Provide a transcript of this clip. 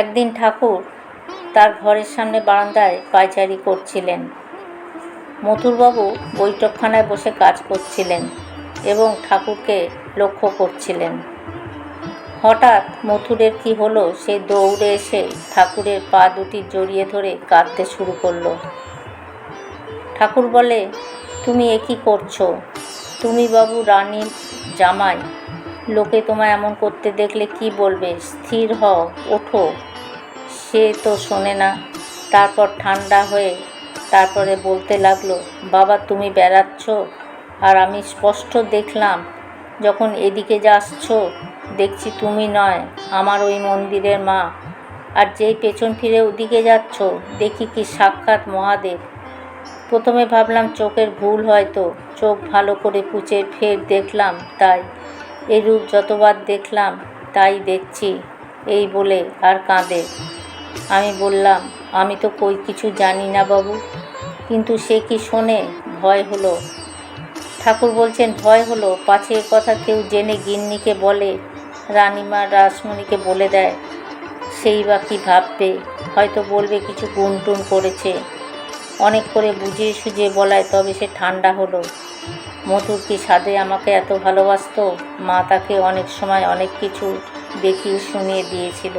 একদিন ঠাকুর তার ঘরের সামনে বারান্দায় পায়চারি করছিলেন। মথুরবাবু বৈঠকখানায় বসে কাজ করছিলেন এবং ঠাকুরকে লক্ষ্য করছিলেন। হঠাৎ মথুরের কি হলো, সে দৌড়ে এসে ঠাকুরের পা দুটি জড়িয়ে ধরে কাঁদতে শুরু করলো। ঠাকুর বলে, তুমি এ কী করছো? তুমি বাবু রানীর জামাই, লোকে তোমায় এমন করতে দেখলে কি বলবে? স্থির হও, ওঠো। সে তো শোনে না। তারপর ঠান্ডা হয়ে তারপরে বলতে লাগলো, বাবা তুমি বেড়াচ্ছ, আর আমি স্পষ্ট দেখলাম যখন এদিকে যাচ্ছ, দেখছি তুমি নয়, আমার ওই মন্দিরের মা। আর যেই পেছন ফিরে ওদিকে যাচ্ছ, দেখি কি সাক্ষাৎ মহাদেব। প্রথমে ভাবলাম চোখের ভুল, হয়তো চোখ ভালো করে পুছে ফের দেখলাম, তাই এরূপ যতবার দেখলাম তাই দেখছি, এই বলে আর কাঁদে। আমি বললাম, আমি তো কই কিছু জানি না বাবু। কিন্তু সে কি শোনে? ভয় হলো। ঠাকুর বলছেন, ভয় হলো? পাছে এ কথা কেউ জেনে গিন্নিকে বলে, রানীমা রাসমণিকে বলে দেয়, সেই বা কী ভাববে? হয়তো বলবে কিছু গুনটুন করেছে। অনেক করে বুঝিয়ে সুঝিয়ে বলায় তবে সে ঠান্ডা হলো। মধুর কি সাধে আমাকে এত ভালোবাসত? মা তাকে অনেক সময় অনেক কিছু দেখিয়ে শুনিয়ে দিয়েছিল।